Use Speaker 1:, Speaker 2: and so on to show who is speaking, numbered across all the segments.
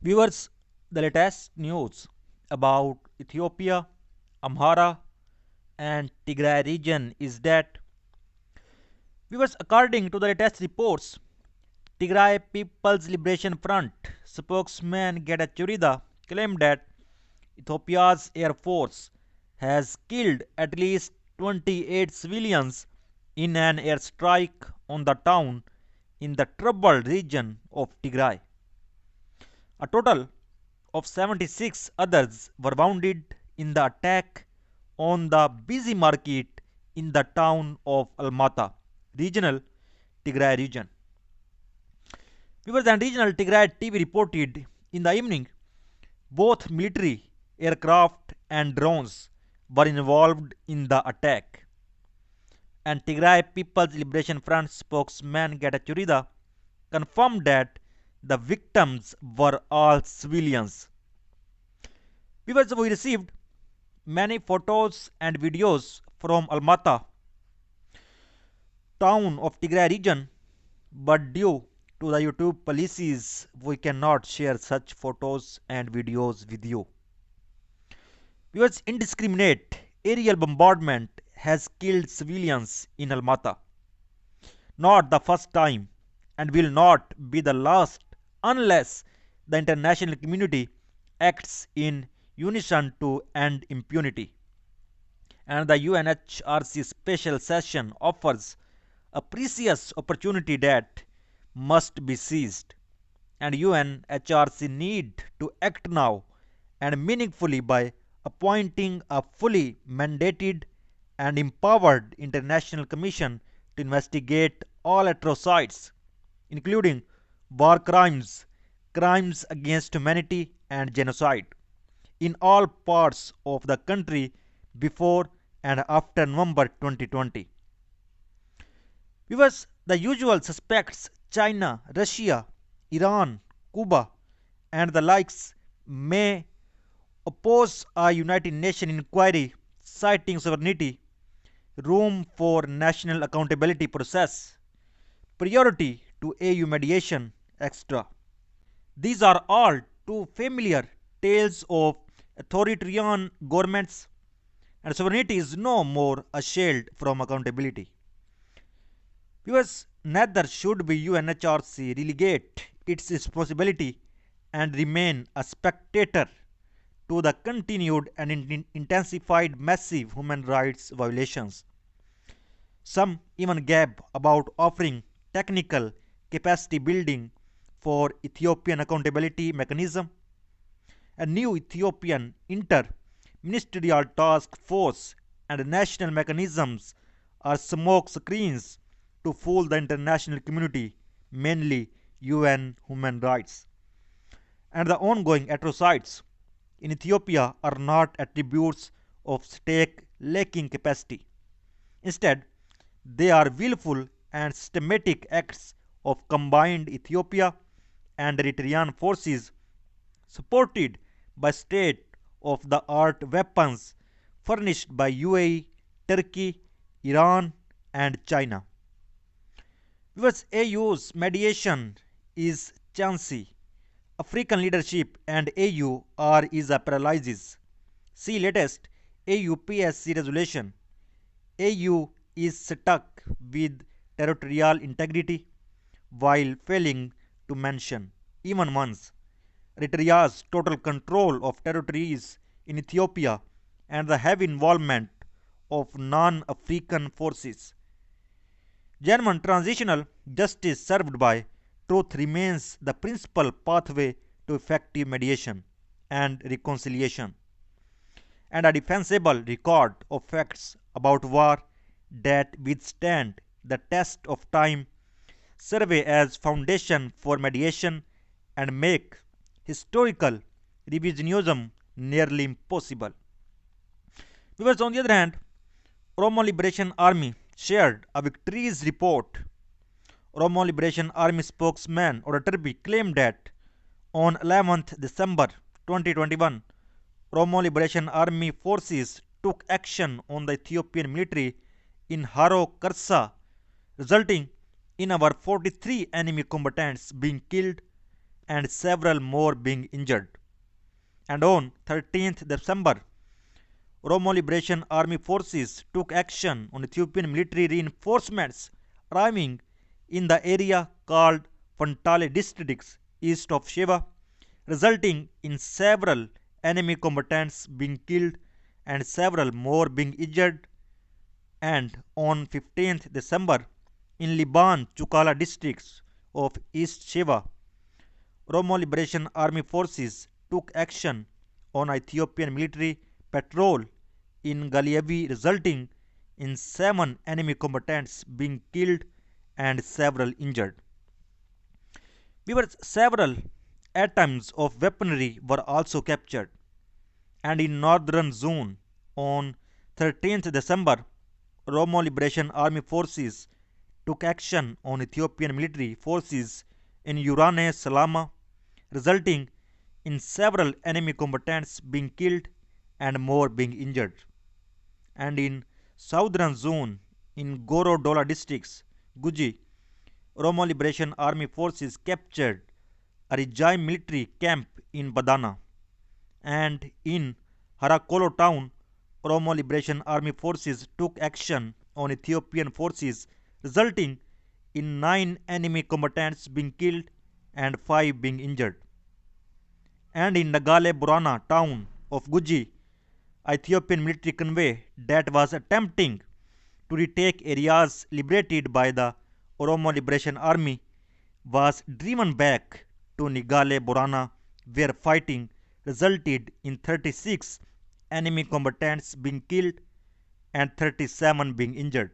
Speaker 1: Viewers, the latest news about Ethiopia, Amhara, and Tigray region is that viewers, according to the latest reports, Tigray People's Liberation Front spokesman Getachew claimed that Ethiopia's air force has killed at least 28 civilians in an airstrike on the town in the troubled region of Tigray. A total of 76 others were wounded in the attack on the busy market in the town of Almata, regional Tigray region. Viewers, and regional Tigray TV reported in the evening both military aircraft and drones were involved in the attack. And Tigray People's Liberation Front spokesman Getachew confirmed that the victims were all civilians. We received many photos and videos from Almata, town of Tigray region, but due to the YouTube policies, we cannot share such photos and videos with you. Because indiscriminate aerial bombardment has killed civilians in Almata. Not the first time and will not be the last unless the international community acts in unison to end impunity. And the UNHRC special session offers a precious opportunity that must be seized. And UNHRC need to act now and meaningfully by appointing a fully mandated and empowered international commission to investigate all atrocities, including war crimes, crimes against humanity, and genocide in all parts of the country before and after November 2020. Viewers, the usual suspects China, Russia, Iran, Cuba, and the likes may oppose a United Nations inquiry citing sovereignty, room for national accountability process, priority to AU mediation, etc. These are all too familiar tales of authoritarian governments, and sovereignty is no more a shield from accountability. Because neither should be UNHRC relegate its responsibility and remain a spectator to the continued and intensified massive human rights violations. Some even gab about offering technical capacity building for Ethiopian accountability mechanism. A new Ethiopian inter-ministerial task force and national mechanisms are smoke screens to fool the international community, mainly UN human rights. And the ongoing atrocities in Ethiopia are not attributes of state lacking capacity. Instead, they are willful and systematic acts of combined Ethiopia and Eritrean forces supported by state of the art weapons furnished by UAE, Turkey, Iran, and China. Because AU's mediation is chancy. African leadership and AU are is a paralysis. See latest AU PSC resolution. AU is stuck with territorial integrity while failing to mention, even once, Eritrea's total control of territories in Ethiopia and the heavy involvement of non African forces. Genuine transitional justice served by truth remains the principal pathway to effective mediation and reconciliation, and a defensible record of facts about war that withstand the test of time serve as foundation for mediation and make historical revisionism nearly impossible. Because on the other hand, Oromo Liberation Army shared a victories report. Oromo Liberation Army spokesman Oraturbi claimed that on 11th December 2021, Oromo Liberation Army forces took action on the Ethiopian military in Haro Karsa, resulting in our 43 enemy combatants being killed and several more being injured. And on 13th December, Oromo Liberation Army forces took action on Ethiopian military reinforcements arriving in the area called Fantale districts east of Sheva, resulting in several enemy combatants being killed and several more being injured. And on 15th December, in Liban Chukala districts of East Sheva, Oromo Liberation Army forces took action on Ethiopian military patrol in Galievi, resulting in 7 enemy combatants being killed and several injured. Several items of weaponry were also captured. And in northern zone on 13th December, Oromo Liberation Army forces took action on Ethiopian military forces in Urane Salama, resulting in several enemy combatants being killed and more being injured. And in southern zone in Goro Dola districts, Guji, Oromo Liberation Army forces captured a regime military camp in Badana. And in Harakolo town, Oromo Liberation Army forces took action on Ethiopian forces, resulting in 9 enemy combatants being killed and 5 being injured. And in Nagale Burana town of Guji, Ethiopian military convoy that was attempting to retake areas liberated by the Oromo Liberation Army was driven back to Nigale Burana, where fighting resulted in 36 enemy combatants being killed and 37 being injured.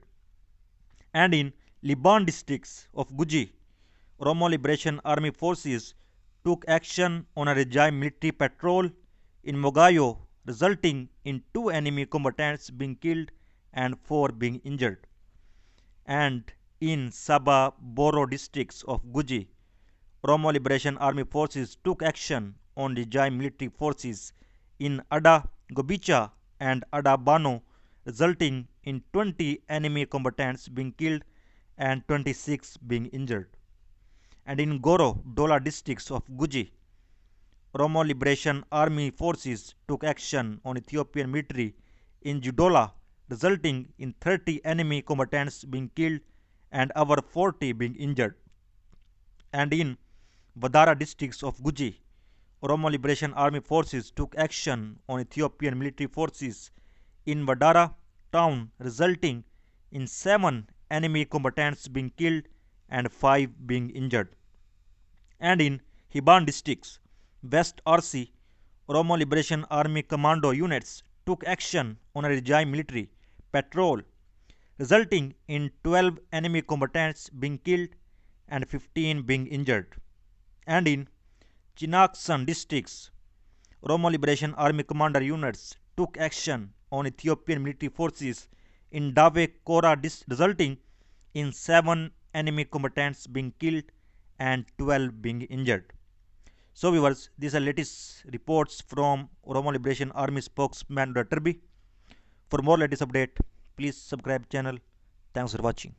Speaker 1: And in Liban districts of Guji, Oromo Liberation Army forces took action on a regime military patrol in Mogayo, resulting in 2 enemy combatants being killed and 4 being injured. And in Saba Boro districts of Guji, Oromo Liberation Army forces took action on regime military forces in Ada Gobicha and Ada Bano, resulting in 20 enemy combatants being killed and 26 being injured. And in Goro Dola districts of Guji, Oromo Liberation Army forces took action on Ethiopian military in Judola, resulting in 30 enemy combatants being killed and over 40 being injured. And in Vadara districts of Guji, Oromo Liberation Army forces took action on Ethiopian military forces in Vadara town, resulting in 7 enemy combatants being killed and 5 being injured. And in Hiban districts, West RC, Oromo Liberation Army commando units took action on a regime military patrol, resulting in 12 enemy combatants being killed and 15 being injured. And in Chinaksan districts, Oromo Liberation Army commander units took action on Ethiopian military forces in Dave Kora, resulting in 7 enemy combatants being killed and 12 being injured. So viewers, these are latest reports from Oromo Liberation Army spokesman Turbi. For more latest update, please subscribe channel. Thanks for watching.